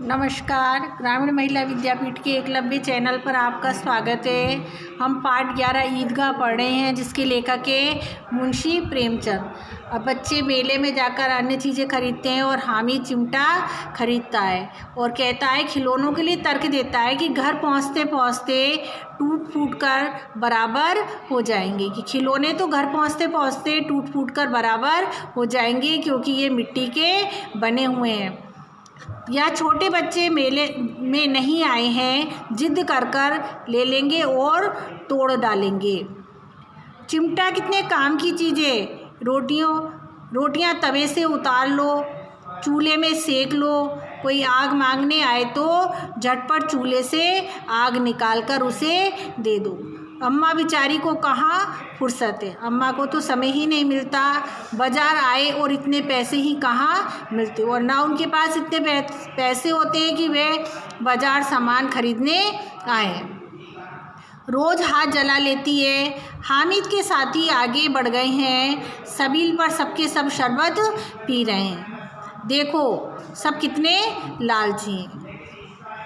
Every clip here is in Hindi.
नमस्कार। ग्रामीण महिला विद्यापीठ के एकलव्य चैनल पर आपका स्वागत है। हम पाठ 11 ईदगाह पढ़ रहे हैं, जिसके लेखक है मुंशी प्रेमचंद। अब बच्चे मेले में जाकर अन्य चीज़ें खरीदते हैं और हामिद चिमटा खरीदता है और कहता है, खिलौनों के लिए तर्क देता है कि घर पहुंचते पहुंचते टूट फूट कर बराबर हो जाएंगे, कि खिलौने तो घर पहुंचते पहुंचते टूट फूट कर बराबर हो जाएंगे, क्योंकि ये मिट्टी के बने हुए हैं। या छोटे बच्चे मेले में नहीं आए हैं, जिद कर कर ले लेंगे और तोड़ डालेंगे। चिमटा कितने काम की चीज़ है। रोटियां तवे से उतार लो, चूल्हे में सेक लो। कोई आग मांगने आए तो झटपट चूल्हे से आग निकाल कर उसे दे दो। अम्मा बेचारी को कहाँ फुर्सत है, अम्मा को तो समय ही नहीं मिलता। बाज़ार आए और इतने पैसे ही कहाँ मिलते, और ना उनके पास इतने पैसे होते हैं कि वे बाज़ार सामान खरीदने आए। रोज़ हाथ जला लेती है। हामिद के साथी आगे बढ़ गए हैं, सबील पर सबके सब शरबत पी रहे हैं। देखो सब कितने लालची हैं।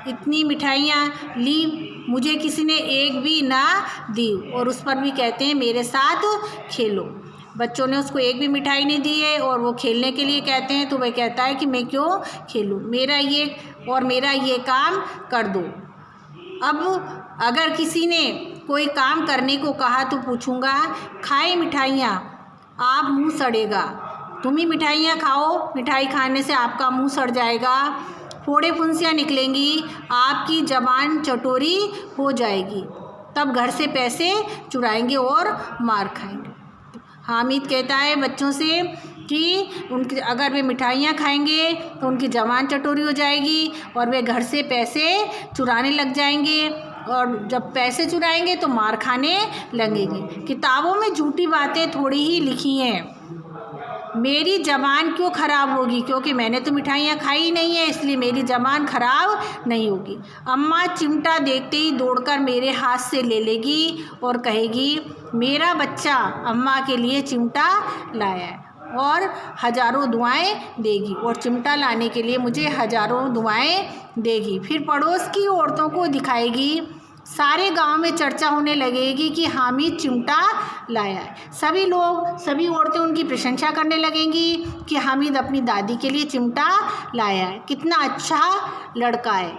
इतनी मिठाइयाँ ली, मुझे किसी ने एक भी ना दी, और उस पर भी कहते हैं मेरे साथ खेलो। बच्चों ने उसको एक भी मिठाई नहीं दी है और वो खेलने के लिए कहते हैं, तो वह कहता है कि मैं क्यों खेलूं, मेरा ये काम कर दो। अब अगर किसी ने कोई काम करने को कहा तो पूछूंगा, खाए मिठाइयाँ आप मुँह सड़ेगा। तुम ही मिठाइयाँ खाओ, मिठाई खाने से आपका मुँह सड़ जाएगा, फोड़े फुंसियाँ निकलेंगी, आपकी ज़बान चटोरी हो जाएगी, तब घर से पैसे चुराएंगे और मार खाएंगे। हामिद कहता है बच्चों से कि उनकी अगर वे मिठाइयाँ खाएंगे तो उनकी ज़बान चटोरी हो जाएगी और वे घर से पैसे चुराने लग जाएंगे, और जब पैसे चुराएंगे तो मार खाने लगेंगे। किताबों में झूठी बातें थोड़ी ही लिखी हैं। मेरी ज़बान क्यों ख़राब होगी, क्योंकि मैंने तो मिठाइयाँ खाई ही नहीं है, इसलिए मेरी ज़बान ख़राब नहीं होगी। अम्मा चिमटा देखते ही दौड़कर मेरे हाथ से ले लेगी और कहेगी, मेरा बच्चा अम्मा के लिए चिमटा लाया है, और हज़ारों दुआएं देगी, और चिमटा लाने के लिए मुझे हज़ारों दुआएं देगी। फिर पड़ोस की औरतों को दिखाएगी, सारे गांव में चर्चा होने लगेगी कि हामिद चिमटा लाया है। सभी औरतें उनकी प्रशंसा करने लगेंगी कि हामिद अपनी दादी के लिए चिमटा लाया है, कितना अच्छा लड़का है।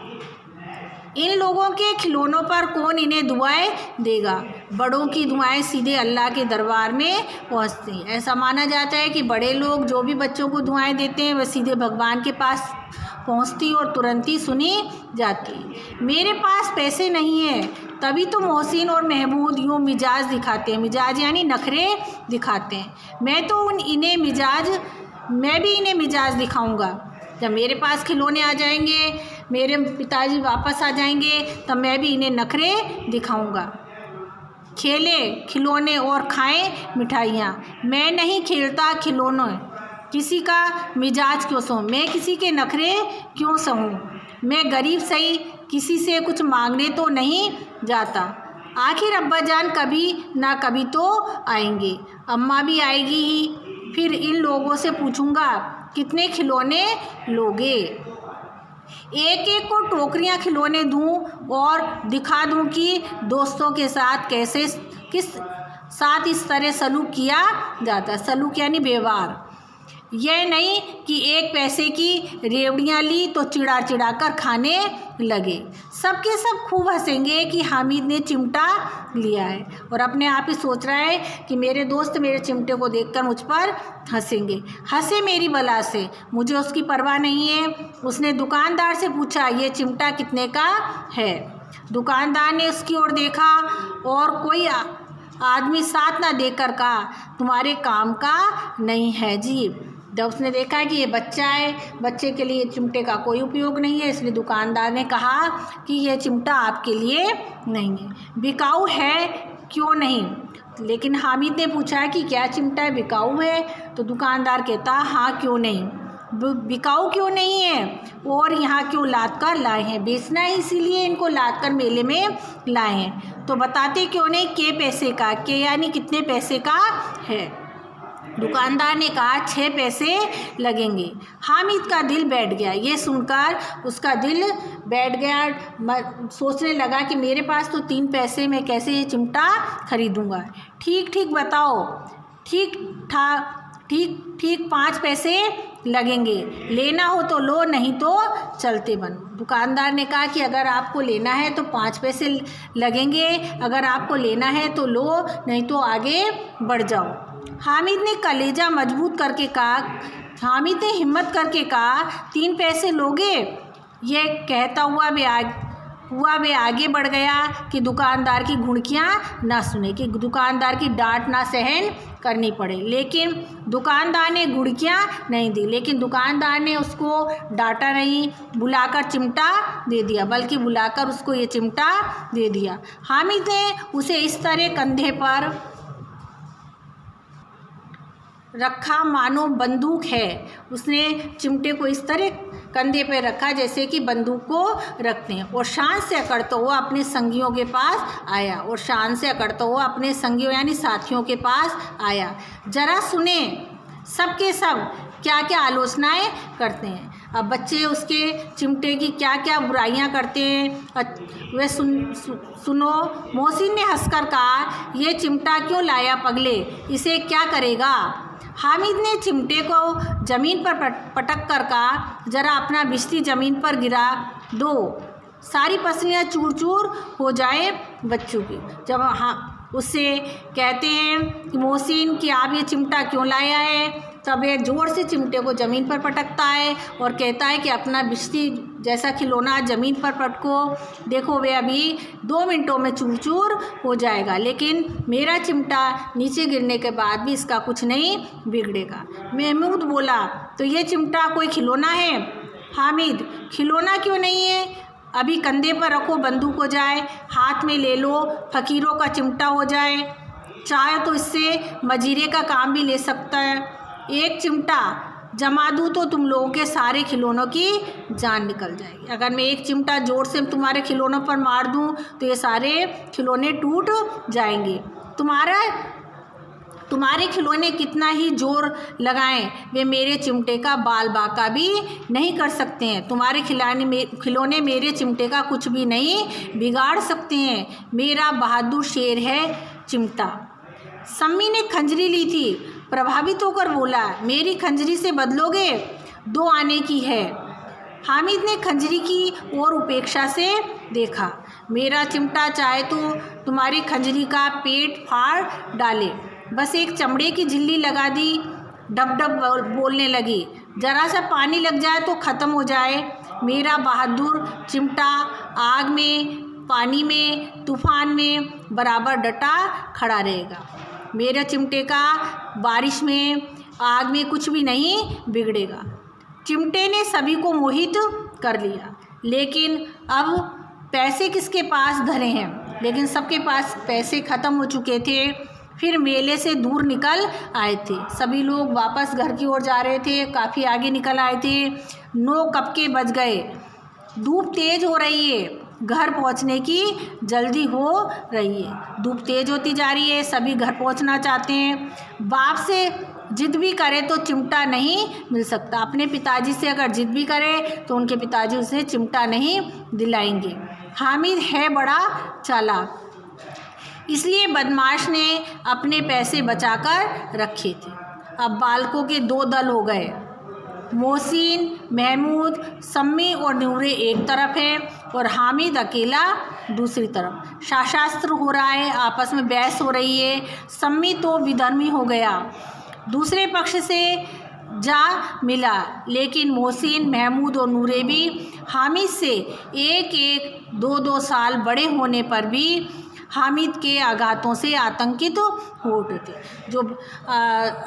इन लोगों के खिलौनों पर कौन इन्हें दुआएं देगा। बड़ों की दुआएं सीधे अल्लाह के दरबार में पहुंचती हैं। ऐसा माना जाता है कि बड़े लोग जो भी बच्चों को दुआएं देते हैं वह सीधे भगवान के पास पहुंचती और तुरंत ही सुनी जाती। मेरे पास पैसे नहीं है, तभी तो मोहसिन और महमूद यूँ मिजाज दिखाते हैं। मिजाज यानी नखरे दिखाते हैं। मैं भी इन्हें मिजाज दिखाऊंगा। जब मेरे पास खिलौने आ जाएंगे, मेरे पिताजी वापस आ जाएंगे, तब मैं भी इन्हें नखरे दिखाऊंगा। खेले खिलौने और खाएं मिठाइयाँ। मैं नहीं खेलता खिलौने, किसी का मिजाज क्यों सहूँ, मैं किसी के नखरे क्यों सहूँ। मैं गरीब सही, किसी से कुछ मांगने तो नहीं जाता। आखिर अब्बा जान कभी ना कभी तो आएंगे, अम्मा भी आएगी ही। फिर इन लोगों से पूछूंगा, कितने खिलौने लोगे। एक एक को टोकरियां खिलौने दूं और दिखा दूं कि दोस्तों के साथ किस साथ इस तरह सलूक किया जाता है। सलूक यानी व्यवहार। यह नहीं कि एक पैसे की रेवड़ियाँ ली तो चिढ़ा चिढ़ा कर खाने लगे। सबके सब खूब हंसेंगे कि हामिद ने चिमटा लिया है, और अपने आप ही सोच रहा है कि मेरे दोस्त मेरे चिमटे को देखकर मुझ पर हंसेंगे। हंसे मेरी बला से, मुझे उसकी परवाह नहीं है। उसने दुकानदार से पूछा, ये चिमटा कितने का है। दुकानदार ने उसकी ओर देखा और कोई आदमी साथ ना देकर कहा, तुम्हारे काम का नहीं है जी। जब उसने देखा कि ये बच्चा है, बच्चे के लिए चिमटे का कोई उपयोग नहीं है, इसलिए दुकानदार ने कहा कि यह चिमटा आपके लिए नहीं है, बिकाऊ है क्यों नहीं। लेकिन हामिद ने पूछा कि क्या चिमटा है, बिकाऊ है। तो दुकानदार कहता, हाँ क्यों नहीं, बिकाऊ क्यों नहीं है, और यहाँ क्यों लाद कर लाए हैं। बेचना है इसीलिए इनको लाद कर मेले में लाए हैं। तो बताते क्यों नहीं के पैसे का, के यानी कितने पैसे का है। दुकानदार ने कहा 6 पैसे लगेंगे। हामिद का दिल बैठ गया। ये सुनकर उसका दिल बैठ गया। सोचने लगा कि मेरे पास तो 3 पैसे, मैं कैसे ये चिमटा खरीदूँगा। ठीक ठीक बताओ, ठीक 5 पैसे लगेंगे, लेना हो तो लो, नहीं तो चलते बनो। दुकानदार ने कहा कि अगर आपको लेना है तो 5 पैसे लगेंगे, अगर आपको लेना है तो लो, नहीं तो आगे बढ़ जाओ। हामिद ने कलेजा मजबूत करके कहा, हामिद ने हिम्मत करके कहा 3 पैसे लोगे। ये कहता हुआ वे आगे बढ़ गया कि दुकानदार की घुड़कियाँ ना सुने, कि दुकानदार की डांट ना सहन करनी पड़े। लेकिन दुकानदार ने घुड़कियाँ नहीं दी, लेकिन दुकानदार ने उसको डांटा नहीं, बुलाकर चिमटा दे दिया, बल्कि बुलाकर उसको ये चिमटा दे दिया। हामिद ने उसे इस तरह कंधे पर रखा मानो बंदूक है। उसने चिमटे को इस तरह कंधे पे रखा जैसे कि बंदूक को रखते हैं, और शान से अकड़ता हुआ अपने संगियों के पास आया, और शान से अकड़ता हुआ अपने संगियों यानी साथियों के पास आया। जरा सुने सब के सब क्या क्या आलोचनाएं करते हैं। अब बच्चे उसके चिमटे की क्या क्या बुराइयां करते हैं वे सुनो। मोहसिन ने हंसकर कहा, ये चिमटा क्यों लाया पगले, इसे क्या करेगा। हामिद ने चिमटे को ज़मीन पर पटक कर कहा, ज़रा अपना बिस्ती ज़मीन पर गिरा दो, सारी पसलियाँ चूर चूर हो जाए बच्चों की। जब उससे कहते हैं कि मोहसिन कि आप ये चिमटा क्यों लाया है, तब ये ज़ोर से चिमटे को ज़मीन पर पटकता है और कहता है कि अपना बिस्ती जैसा खिलौना ज़मीन पर पटको, देखो वे अभी 2 मिनटों में चूर चूर हो जाएगा, लेकिन मेरा चिमटा नीचे गिरने के बाद भी इसका कुछ नहीं बिगड़ेगा। महमूद बोला, तो ये चिमटा कोई खिलौना है। हामिद, खिलौना क्यों नहीं है, अभी कंधे पर रखो, बंदूक हो जाए, हाथ में ले लो, फ़कीरों का चिमटा हो जाए, चाहे तो इससे मजीरे का काम भी ले सकता है। एक चिमटा जमा दूँ तो तुम लोगों के सारे खिलौनों की जान निकल जाएगी। अगर मैं एक चिमटा जोर से तुम्हारे खिलौनों पर मार दूँ तो ये सारे खिलौने टूट जाएंगे। तुम्हारे खिलौने कितना ही जोर लगाएं, वे मेरे चिमटे का बाल बाका भी नहीं कर सकते हैं। तुम्हारे खिलौने मेरे चिमटे का कुछ भी नहीं बिगाड़ सकते हैं। मेरा बहादुर शेर है चिमटा। सम्मी ने खंजरी ली थी, प्रभावित होकर बोला, मेरी खंजरी से बदलोगे, 2 आने की है। हामिद ने खंजरी की ओर उपेक्षा से देखा। मेरा चिमटा चाहे तो तुम्हारी खंजरी का पेट फाड़ डाले, बस एक चमड़े की झिल्ली लगा दी, डब डब बोलने लगी, जरा सा पानी लग जाए तो ख़त्म हो जाए। मेरा बहादुर चिमटा आग में, पानी में, तूफान में बराबर डटा खड़ा रहेगा। मेरे चिमटे का बारिश में, आग में कुछ भी नहीं बिगड़ेगा। चिमटे ने सभी को मोहित कर लिया, लेकिन अब पैसे किसके पास धरे हैं, लेकिन सबके पास पैसे ख़त्म हो चुके थे। फिर मेले से दूर निकल आए थे, सभी लोग वापस घर की ओर जा रहे थे, काफ़ी आगे निकल आए थे। 9 कब के बज गए, धूप तेज़ हो रही है, घर पहुंचने की जल्दी हो रही है। धूप तेज़ होती जा रही है, सभी घर पहुंचना चाहते हैं। बाप से जिद भी करे तो चिमटा नहीं मिल सकता। अपने पिताजी से अगर जिद भी करे तो उनके पिताजी उसे चिमटा नहीं दिलाएंगे। हामिद है बड़ा चालाक, इसलिए बदमाश ने अपने पैसे बचाकर रखे थे। अब बालकों के 2 दल हो गए, मोहसिन, महमूद, सम्मी और नूरे एक तरफ है और हामिद अकेला दूसरी तरफ। शास्त्र हो रहा है, आपस में बहस हो रही है। सम्मी तो विधर्मी हो गया, दूसरे पक्ष से जा मिला, लेकिन मोहसिन, महमूद और नूरे भी हामिद से 1-1, 2-2 साल बड़े होने पर भी हामिद के आघातों से आतंकित हो उठे थे। जो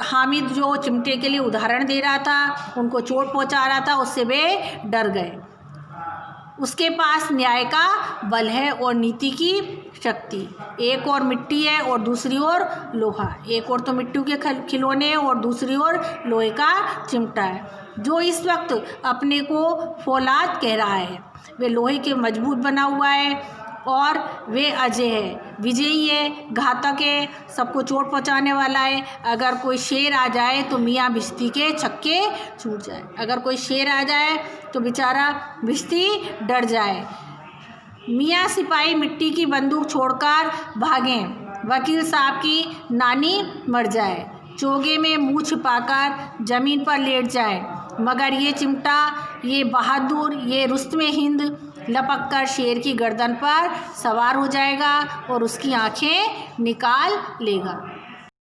हामिद जो चिमटे के लिए उदाहरण दे रहा था, उनको चोट पहुंचा रहा था, उससे वे डर गए। उसके पास न्याय का बल है और नीति की शक्ति। एक और मिट्टी है और दूसरी ओर लोहा। एक और तो मिट्टी के खिलौने हैं और दूसरी ओर लोहे का चिमटा है, जो इस वक्त अपने को फौलाद कह रहा है। वे लोहे के मजबूत बना हुआ है और वे अजय है, विजयी है, घातक है, सबको चोट पहुंचाने वाला है। अगर कोई शेर आ जाए तो मियाँ भिश्ती के छक्के छूट जाए। अगर कोई शेर आ जाए तो बेचारा भिश्ती डर जाए। मियाँ सिपाही मिट्टी की बंदूक छोड़कर भागें, वकील साहब की नानी मर जाए, चोगे में मुंह छिपाकर ज़मीन पर लेट जाए, मगर ये चिमटा, ये बहादुर, ये रुस्तमे हिंद लपक कर शेर की गर्दन पर सवार हो जाएगा और उसकी आंखें निकाल लेगा।